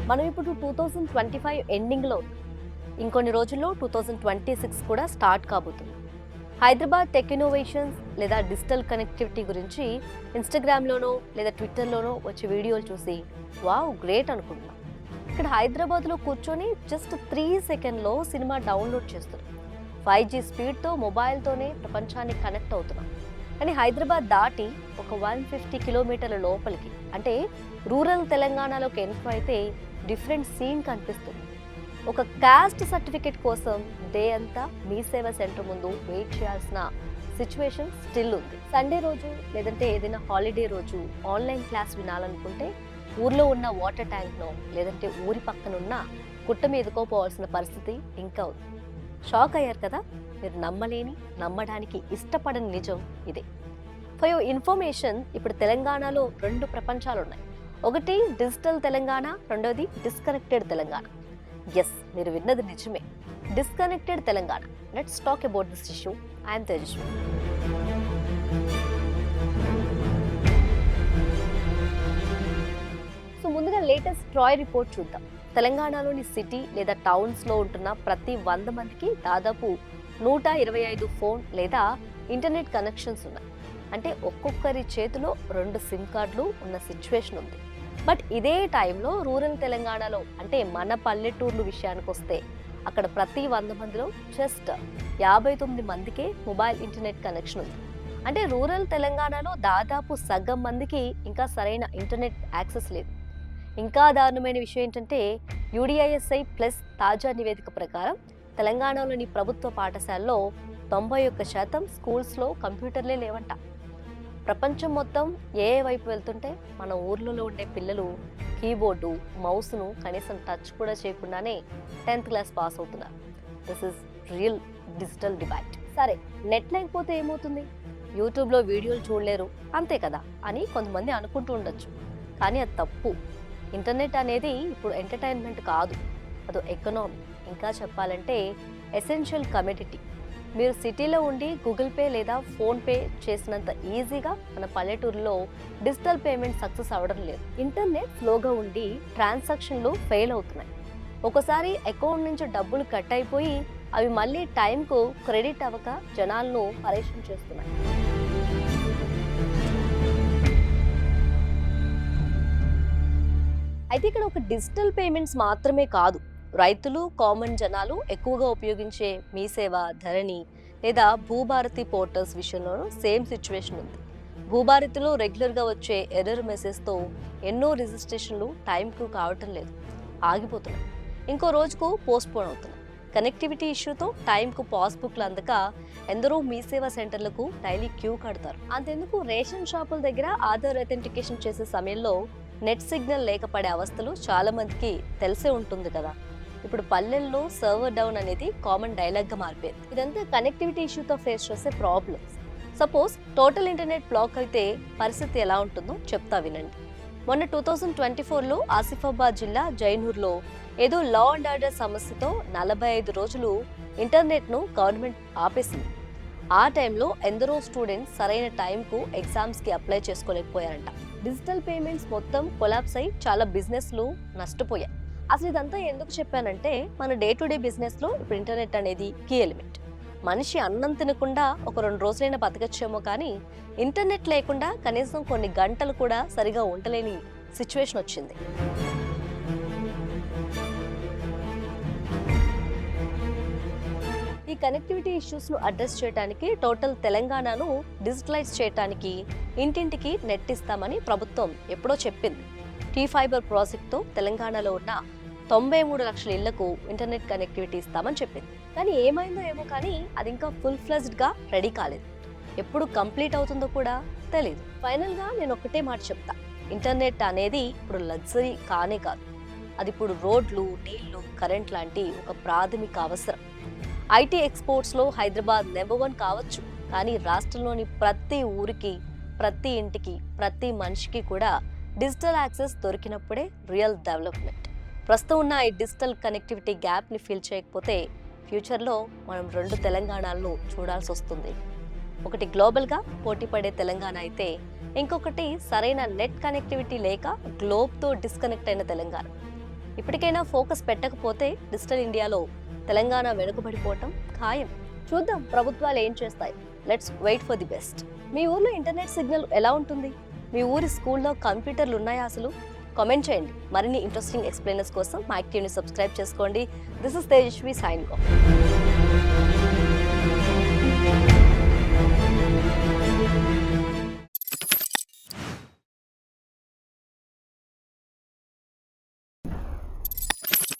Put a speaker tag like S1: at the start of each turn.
S1: మనం ఇప్పుడు 2025 ఎండింగ్లో ఇంకొన్ని రోజుల్లో 2026 కూడా స్టార్ట్ కాబోతుంది. హైదరాబాద్ టెక్ ఇన్నోవేషన్స్ లేదా డిజిటల్ కనెక్టివిటీ గురించి ఇన్స్టాగ్రామ్లోనో లేదా ట్విట్టర్లోనో వచ్చే వీడియోలు చూసి వావ్ గ్రేట్ అనుకుంటున్నాం. ఇక్కడ హైదరాబాద్లో కూర్చొని జస్ట్ 3 సెకండ్లో సినిమా డౌన్లోడ్ చేస్తున్నాం. 5G స్పీడ్తో మొబైల్తోనే ప్రపంచానికి కనెక్ట్ అవుతున్నాం. కానీ హైదరాబాద్ దాటి ఒక 150 కిలోమీటర్ల లోపలికి అంటే రూరల్ తెలంగాణలోకి ఎంటర్ అయితే డిఫరెంట్ సీన్ కనిపిస్తుంది. ఒక కాస్ట్ సర్టిఫికేట్ కోసం డే అంతా మీ సేవా సెంటర్ ముందు వెయిట్ చేయాల్సిన సిచ్యువేషన్ స్టిల్ ఉంది. సండే రోజు లేదంటే ఏదైనా హాలిడే రోజు ఆన్లైన్ క్లాస్ వినాలనుకుంటే ఊర్లో ఉన్న వాటర్ ట్యాంక్నో లేదంటే ఊరి పక్కన ఉన్న గుట్ట మీదకో పోవాల్సిన పరిస్థితి ఇంకా ఉంది. షాక్ అయ్యారు కదా? మీరు నమ్మడానికి ఇష్టపడని నిజం ఇదే. ఫర్ యువర్ ఇన్ఫర్మేషన్, ఇప్పుడు తెలంగాణలో 2 ప్రపంచాలు ఉన్నాయి. ఒకటి డిజిటల్ తెలంగాణ, రెండోది డిస్కనెక్టెడ్ తెలంగాణ. ఎస్, మీరు విన్నది నిజమే, disconnected Telangana. Let's talk about this issue. I'm Tejaswi. So ముందుగా లేటెస్ట్ ట్రాయ్ రిపోర్ట్ చూద్దాం. తెలంగాణలోని సిటీ లేదా టౌన్స్లో ఉంటున్న ప్రతి 100 మందికి దాదాపు 125 ఫోన్ లేదా ఇంటర్నెట్ కనెక్షన్స్ ఉన్నాయి. అంటే ఒక్కొక్కరి చేతిలో 2 సిమ్ కార్డులు ఉన్న సిచ్యువేషన్ ఉంది. బట్ ఇదే టైంలో రూరల్ తెలంగాణలో అంటే మన పల్లెటూర్లు విషయానికి వస్తే అక్కడ ప్రతి 100 మందిలో జస్ట్ 59 మందికే మొబైల్ ఇంటర్నెట్ కనెక్షన్ ఉంది. అంటే రూరల్ తెలంగాణలో దాదాపు సగం మందికి ఇంకా సరైన ఇంటర్నెట్ యాక్సెస్ లేదు. ఇంకా దారుణమైన విషయం ఏంటంటే UDISI ప్లస్ తాజా నివేదిక ప్రకారం తెలంగాణలోని ప్రభుత్వ పాఠశాలలో 91% స్కూల్స్లో కంప్యూటర్లే లేవంట. ప్రపంచం మొత్తం ఏ వైపు వెళ్తుంటే మన ఊర్లలో ఉండే పిల్లలు కీబోర్డు మౌస్ను కనీసం టచ్ కూడా చేయకుండానే 10th క్లాస్ పాస్ అవుతున్నారు. This is real digital divide. సరే, నెట్ లేకపోతే ఏమవుతుంది? యూట్యూబ్లో వీడియోలు చూడలేరు అంతే కదా అని కొంతమంది అనుకుంటూ ఉండొచ్చు. కానీ అది తప్పు. ఇంటర్నెట్ అనేది ఇప్పుడు ఎంటర్టైన్మెంట్ కాదు, అదో ఎకనామీ. ఇంకా చెప్పాలంటే ఎసెన్షియల్ కమోడిటీ. మీరు సిటీలో ఉండి గూగుల్ పే లేదా ఫోన్పే చేసినంత ఈజీగా మన పల్లెటూరులో డిజిటల్ పేమెంట్ సక్సెస్ అవ్వడం లేదు. ఇంటర్నెట్ స్లోగా ఉండి ట్రాన్సాక్షన్లు ఫెయిల్ అవుతున్నాయి. ఒకసారి అకౌంట్ నుంచి డబ్బులు కట్ అయిపోయి అవి మళ్ళీ టైంకు క్రెడిట్ అవ్వక జనాలను పరేషాన్ చేస్తున్నాయి. అయితే ఇక్కడ ఒక డిజిటల్ పేమెంట్స్ మాత్రమే కాదు, రైతులు కామన్ జనాలు ఎక్కువగా ఉపయోగించే మీ సేవ, ధరణి లేదా భూభారతి పోర్టల్స్ విషయంలోనూ సేమ్ సిచ్యువేషన్ ఉంది. భూభారతిలో రెగ్యులర్గా వచ్చే ఎర్రర్ మెసేజ్తో ఎన్నో రిజిస్ట్రేషన్లు టైంకు కావటం లేదు, ఆగిపోతున్నాయి, ఇంకో రోజుకు పోస్ట్పోన్ అవుతున్నాయి. కనెక్టివిటీ ఇష్యూతో టైంకు పాస్బుక్లు అందక ఎందరో మీ సేవా సెంటర్లకు డైలీ క్యూ కడతారు. అంతెందుకు రేషన్ షాపుల దగ్గర ఆధార్ అథెంటికేషన్ చేసే సమయంలో నెట్ సిగ్నల్ లేకపోయే అవస్థలు చాలా మందికి తెలిసే ఉంటుంది కదా. ఇప్పుడు పల్లెల్లో సర్వర్ డౌన్ అనేది కామన్ డైలాగ్గా మారిపోయింది. ఇదంతా కనెక్టివిటీ ఇష్యూతో ఫేస్ చేసే problems. Suppose total internet block అయితే పరిస్థితి ఎలా ఉంటుందో చెప్తా వినండి. మొన్న 2024లో ఆసిఫాబాద్ జిల్లా జైనూర్లో ఏదో లా అండ్ ఆర్డర్ సమస్యతో 45 రోజులు ఇంటర్నెట్ను గవర్నమెంట్ ఆపేసింది. ఆ టైంలో ఎందరో స్టూడెంట్స్ సరైన టైంకు ఎగ్జామ్స్కి అప్లై చేసుకోలేకపోయారంట. డిజిటల్ పేమెంట్స్ మొత్తం కొలాప్స్ అయి చాలా బిజినెస్లు నష్టపోయాయి. అసలు ఇదంతా ఎందుకు చెప్పానంటే మన డే టు డే బిజినెస్లో ఇప్పుడు ఇంటర్నెట్ అనేది కీ ఎలిమెంట్. మనిషి అన్నం తినకుండా ఒక 2 రోజులైనా బతకచ్చేమో, కానీ ఇంటర్నెట్ లేకుండా కనీసం కొన్ని గంటలు కూడా సరిగా ఉండలేని సిచ్యువేషన్ వచ్చింది. ఈ కనెక్టివిటీ ఇష్యూస్ను అడ్రస్ చేయడానికి టోటల్ తెలంగాణను డిజిటలైజ్ చేయడానికి ఇంటింటికి నెట్ ఇస్తామని ప్రభుత్వం ఎప్పుడో చెప్పింది. T-Fiber ప్రాజెక్ట్తో తెలంగాణలో ఉన్న 93 లక్షల ఇళ్లకు ఇంటర్నెట్ కనెక్టివిటీ ఇస్తామని చెప్పింది. కానీ ఏమైందో ఏమో, కానీ అది ఇంకా ఫుల్ ఫ్లెజ్డ్గా రెడీ కాలేదు. ఎప్పుడు కంప్లీట్ అవుతుందో కూడా తెలియదు. ఫైనల్గా నేను ఒకటే మాట చెప్తా, ఇంటర్నెట్ అనేది ఇప్పుడు లగ్జరీ కానే కాదు, అది ఇప్పుడు రోడ్లు, నీళ్లు, కరెంట్ లాంటి ఒక ప్రాథమిక అవసరం. IT ఎక్స్పోర్ట్స్లో హైదరాబాద్ నెంబర్ 1 కావచ్చు, కానీ రాష్ట్రంలోని ప్రతి ఊరికి, ప్రతి ఇంటికి, ప్రతి మనిషికి కూడా డిజిటల్ యాక్సెస్ దొరికినప్పుడే రియల్ డెవలప్మెంట్. ప్రస్తుతం ఉన్న ఈ డిజిటల్ కనెక్టివిటీ గ్యాప్ని ఫిల్ చేయకపోతే ఫ్యూచర్లో మనం 2 తెలంగాణలను చూడాల్సి వస్తుంది. ఒకటి గ్లోబల్గా పోటీపడే తెలంగాణ అయితే, ఇంకొకటి సరైన నెట్ కనెక్టివిటీ లేక గ్లోబ్తో డిస్కనెక్ట్ అయిన తెలంగాణ. ఇప్పటికైనా ఫోకస్ పెట్టకపోతే డిజిటల్ ఇండియాలో తెలంగాణ వెనుకబడిపోవటం ఖాయం. చూద్దాం ప్రభుత్వాలు ఏం చేస్తాయి. Let's wait for the best. మీ ఊర్లో ఇంటర్నెట్ సిగ్నల్ ఎలా ఉంటుంది? మీ ఊరి స్కూల్లో కంప్యూటర్లు ఉన్నాయా అసలు? కామెంట్ చేయండి. మరిన్ని ఇంట్రెస్టింగ్ ఎక్స్ప్లెయినర్స్ కోసం మైక్ టీవీని సబ్స్క్రైబ్ చేసుకోండి. This is Tejaswi signing of.